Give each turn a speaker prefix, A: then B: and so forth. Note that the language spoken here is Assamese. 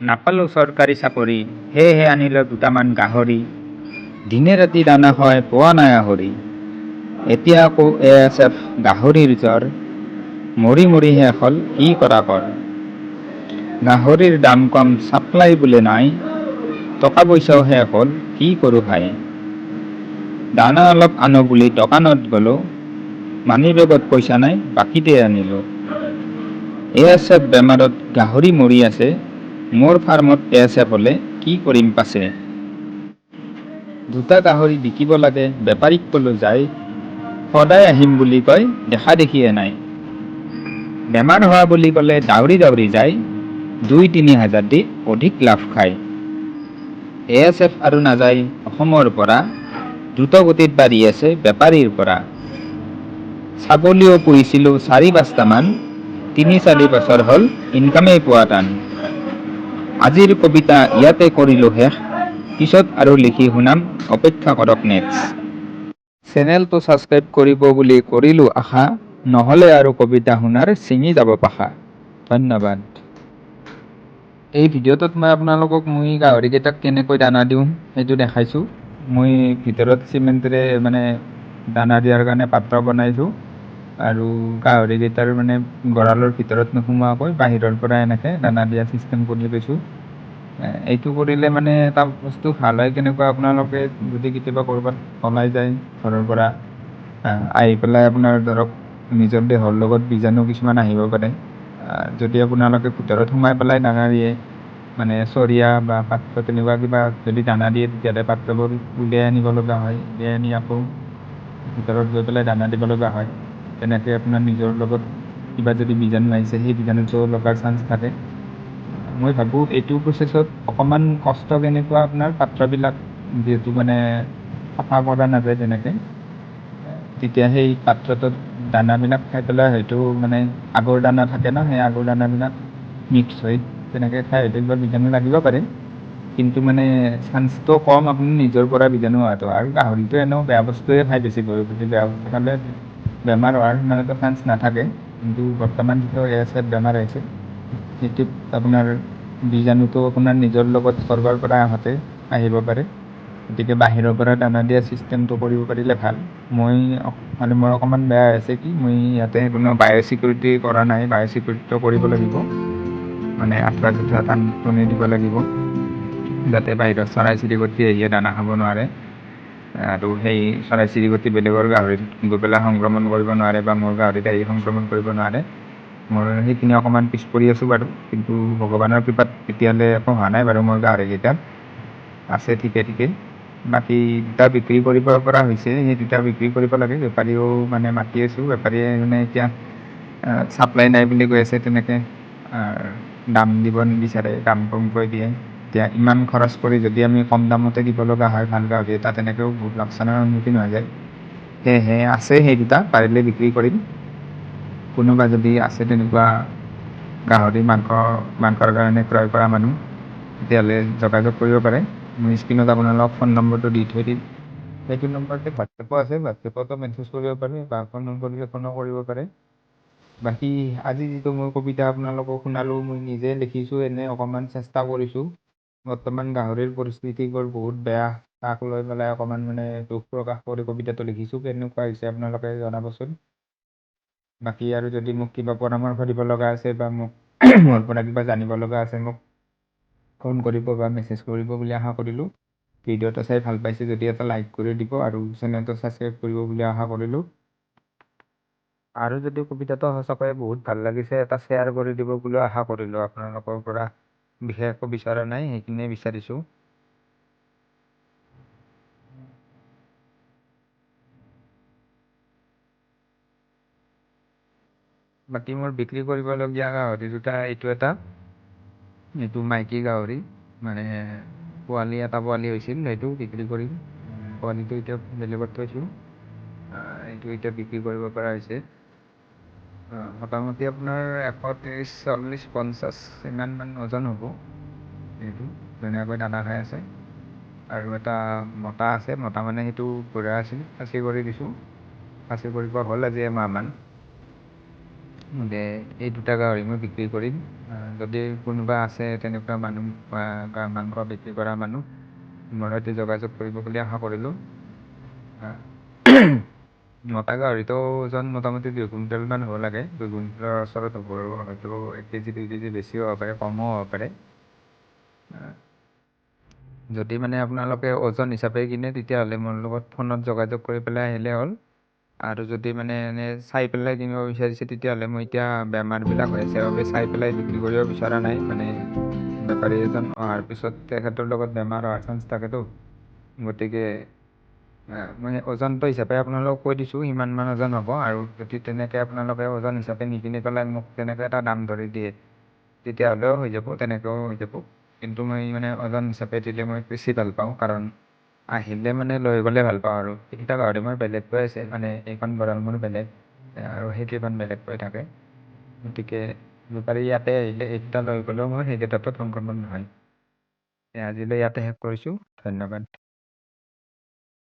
A: নাপালোঁ চৰকাৰী চাকৰি, সেয়েহে আনিলোঁ দুটামান গাহৰি। দিনে ৰাতি দানা খুৱাই পোৱা নাই আহৰি। এতিয়া আকৌ ASF গাহৰিৰ জ্বৰ, মৰি মৰি শেষ হ'ল কি কৰা কৰ। গাহৰিৰ দাম কম, চাপ্লাই বোলে নাই, টকা পইচাও শেষ হ'ল কি কৰোঁ ভাই। দানা অলপ আনো বুলি দোকানত গ'লোঁ, মানি বেগত পইচা নাই বাকীতে আনিলোঁ। ASF বেমাৰত গাহৰি মৰি আছে, মোৰ ফাৰ্মত ASF হ'লে কি কৰিম পাছে। দুটা গাহৰি বিকিব লাগে, বেপাৰীক ক'লো যায়, সদায় আহিম বুলি কয় দেখা দেখিয়ে নাই। বেমাৰ হোৱা বুলি ক'লে দাউৰি দাউৰি যায়, 2-3 হাজাৰ দি অধিক লাভ খায়। ASF আৰু নাযায় অসমৰ পৰা, দ্ৰুত গতিত বাঢ়ি আছে বেপাৰীৰ পৰা। ছাগলীও পুহিছিলোঁ 4-5টা মান, 3-4 বছৰ হ'ল ইনকামেই পোৱা টান। আজিৰ কবিতা ইয়াতে কৰিলোঁ শেষ, পিছত আৰু লিখি শুনাম, অপেক্ষা কৰক নেক্সট। চেনেলটো ছাবস্ক্ৰাইব কৰিব বুলি কৰিলোঁ আশা, নহ'লে আৰু কবিতা শুনাৰ ছিঙি যাব পাখা। ধন্যবাদ। এই ভিডিঅ'টোত মই আপোনালোকক গাহৰিকেইটাক কেনেকৈ দানা দিওঁ সেইটো দেখাইছোঁ। মই ভিতৰত চিমেণ্টেৰে মানে দানা দিয়াৰ কাৰণে পাত্ৰ বনাইছোঁ, আৰু গাহৰিকেইটাৰ মানে গঁৰালৰ ভিতৰত নোসোমোৱাকৈ বাহিৰৰ পৰা এনেকৈ দানা দিয়া চিষ্টেম কৰি লৈছোঁ। এইটো কৰিলে মানে এটা বস্তু ভাল হয়, কেনেকুৱা আপোনালোকে যদি কেতিয়াবা ক'ৰবাত ওলাই যায় ঘৰৰ পৰা, আহি পেলাই আপোনাৰ ধৰক নিজৰ দেহৰ লগত বীজাণু কিছুমান আহিব পাৰে। যদি আপোনালোকে ভিতৰত সোমাই পেলাই দানা দিয়ে, মানে চৰিয়া বা পাত্ৰ তেনেকুৱা কিবা যদি দানা দিয়ে, তেতিয়াহ'লে পাত্ৰবোৰ উলিয়াই আনিব লগা হয়, উলিয়াই আনি আকৌ ভিতৰত গৈ পেলাই দানা দিব লগা হয়। তেনেকৈ আপোনাৰ নিজৰ লগত কিবা যদি বীজাণু আহিছে, সেই বীজাণুটো লগাৰ চান্স থাকে। মই ভাবোঁ এইটো প্ৰচেছত অকণমান কষ্ট কেনেকুৱা আপোনাৰ পাত্ৰবিলাক যিহেতু মানে চাফা কৰা নাযায় তেনেকৈ, তেতিয়া সেই পাত্ৰটোত দানাবিলাক খাই পেলাই হয়তো মানে আগৰ দানা থাকে ন, সেই আগৰ দানাবিলাক মিক্স হৈ তেনেকৈ খাই হয়তো কিবা বীজাণু লাগিব পাৰে, কিন্তু মানে চান্সটো কম আপুনি নিজৰ পৰা বীজাণু হোৱাটো। আৰু গাহৰিটো এনেও বেয়া বস্তুৱে খাই বেছি গৈ, গতিকে বেয়া বস্তু খালে বেমাৰ হোৱাৰ ইমান এটা চান্স নাথাকে। কিন্তু বৰ্তমান যিটো ASF বেমাৰ আহিছে, সেইটোত আপোনাৰ বীজাণুটো আপোনাৰ নিজৰ লগত ক'ৰবাৰ পৰা আহোঁতে আহিব পাৰে, গতিকে বাহিৰৰ পৰা দানা দিয়া ছিষ্টেমটো কৰিব পাৰিলে ভাল। মোৰ অকণমান বেয়া হৈছে কি, মই ইয়াতে কোনো বায়'চিকিউৰিটি কৰা নাই, বায়'চিকিউৰিটিটো কৰিব লাগিব, মানে আঁঠুৱা চাঠুৱা টানি দিব লাগিব, যাতে বাহিৰত চৰাই চিৰিকটি আহিয়ে দানা খাব নোৱাৰে, আৰু সেই চৰাই চিৰিকটি বেলেগৰ গাহৰিত গৈ পেলাই সংক্ৰমণ কৰিব নোৱাৰে, বা মোৰ গাহৰিত আহি সংক্ৰমণ কৰিব নোৱাৰে। মোৰ সেইখিনি অকণমান পিছ পৰি আছোঁ বাৰু, কিন্তু ভগৱানৰ কৃপাত এতিয়ালৈ একো হোৱা নাই বাৰু, মোৰ গাহৰিকেইটাত আছে ঠিকে ঠিকে। বাকী দুটা বিক্ৰী কৰিব পৰা হৈছে, সেই দুটা বিক্ৰী কৰিব লাগে। বেপাৰীও মানে মাতি আছোঁ, বেপাৰীয়ে মানে এতিয়া ছাপ্লাই নাই বুলি কৈ আছে, তেনেকৈ দাম দিব নিবিচাৰে, দাম কমকৈ দিয়ে। এতিয়া ইমান খৰচ কৰি যদি আমি কম দামতে দিব লগা হয় ভাল গাহৰি এটা, তেনেকৈও বহুত লোকচানৰ সন্মুখীন হৈ যায়। সেয়েহে আছে সেই দুটা, পাৰিলে বিক্ৰী কৰিম। কোনোবা যদি আছে তেনেকুৱা গাহৰি মাংসৰ কাৰণে ক্ৰয় কৰা মানুহ, তেতিয়াহ'লে যোগাযোগ কৰিব পাৰে। মই স্ক্ৰীণত আপোনালোকক ফোন নম্বৰটো দি থৈ দিম, সেইটো নম্বৰতে হোৱাটছএপো আছে, হোৱাটছএপতো মেছেজ কৰিব পাৰে বা ফোন কৰিলে ফোনো কৰিব পাৰে। বাকী আজি যিটো মই কবিতা আপোনালোকক শুনালোঁ, মই নিজে লিখিছোঁ, এনেই অকণমান চেষ্টা কৰিছোঁ। বৰ্তমান গাহৰিৰ পৰিস্থিতিবোৰ বহুত বেয়া, তাক লৈ পেলাই অকণমান মানে দুখ প্ৰকাশ কৰি কবিতাটো লিখিছোঁ। কেনেকুৱা হৈছে আপোনালোকে জনাবচোন। বাকী আৰু যদি মোক কিবা পৰামৰ্শ দিব লগা আছে বা মোক মোৰ পৰা কিবা জানিব লগা আছে, মোক ফোন কৰিব বা মেছেজ কৰিব বুলি আশা কৰিলোঁ। ভিডিঅ'টো চাই ভাল পাইছে যদি এটা লাইক কৰি দিব, আৰু চেনেলটো ছাবস্ক্ৰাইব কৰিব বুলি আশা কৰিলোঁ। আৰু যদি কবিতাটো সঁচাকৈ বহুত ভাল লাগিছে, এটা শ্বেয়াৰ কৰি দিব বুলি আশা কৰিলোঁ। আপোনালোকৰ পৰা বিশেষ একো বিচৰা নাই, সেইখিনিয়ে বিচাৰিছোঁ। বাকী মোৰ বিক্ৰী কৰিবলগীয়া গাহৰি দুটা, এইটো মাইকী গাহৰি, মানে পোৱালি হৈছিল, সেইটো বিক্ৰী কৰিম। পোৱালিটো এতিয়া বেলেগত থৈছোঁ, এইটো এতিয়া বিক্ৰী কৰিব পৰা হৈছে। মোটামুটি আপোনাৰ 130, 40, 50 ইমানমান ওজন হ'ব। এইটো ধুনীয়াকৈ দানা খাই আছে। আৰু এটা মতা আছে, মতা মানে সেইটো বুঢ়া আছিল, খাচী কৰি দিছোঁ। খাচী কৰিব হ'ল আজি এমাহমান। যে এই 2টা গাহৰি মই বিক্ৰী কৰিম। যদি কোনোবা আছে তেনেকুৱা মানুহ বা মাংস বিক্ৰী কৰা মানুহ মোৰ সৈতে যোগাযোগ কৰিব বুলি আশা কৰিলোঁ। মতা গাহৰিটো ওজন মোটামুটি 2 কুইণ্টেলমান হ'ব লাগে। 2 কুইণ্টেলৰ ওচৰত হ'ব আৰু হয়তো 1 কেজি 2 কেজি বেছিও হ'ব পাৰে, কমো হ'ব পাৰে। যদি মানে আপোনালোকে ওজন হিচাপে কিনে তেতিয়াহ'লে মোৰ লগত ফোনত যোগাযোগ কৰি পেলাই আহিলে হ'ল। আৰু যদি মানে এনে চাই পেলাই কিনিব বিচাৰিছে তেতিয়াহ'লে মই এতিয়া বেমাৰবিলাক হৈ আছে বাবে চাই পেলাই বিক্ৰী কৰিব বিচৰা নাই। মানে বেপাৰী এজন অহাৰ পিছত তেখেতৰ লগত বেমাৰ হোৱাৰ চান্স থাকেতো। গতিকে মই ওজনটো হিচাপে আপোনালোকক কৈ দিছোঁ ইমানমান ওজন হ'ব। আৰু যদি তেনেকৈ আপোনালোকে ওজন হিচাপে নিকিনি পেলাই মোক তেনেকৈ এটা দাম ধৰি দিয়ে তেতিয়াহ'লেও হৈ যাব, তেনেকৈও হৈ যাব। কিন্তু মই মানে ওজন হিচাপে দিলে মই বেছি ভাল পাওঁ, কাৰণ আহিলে মানে লৈ গ'লে ভাল পাওঁ। আৰু এইকেইটা গাহৰি মোৰ বেলেগকৈ আছে, মানে এইখন গঁৰাল মোৰ বেলেগ আৰু সেইকেইখন বেলেগকৈ থাকে। গতিকে বেপাৰী ইয়াতে আহিলে এইকেইটা লৈ গ'লেও মই সেইকেইটাতো সংক্ৰমণ নহয়। আজিলৈ ইয়াতে শেষ কৰিছোঁ। ধন্যবাদ।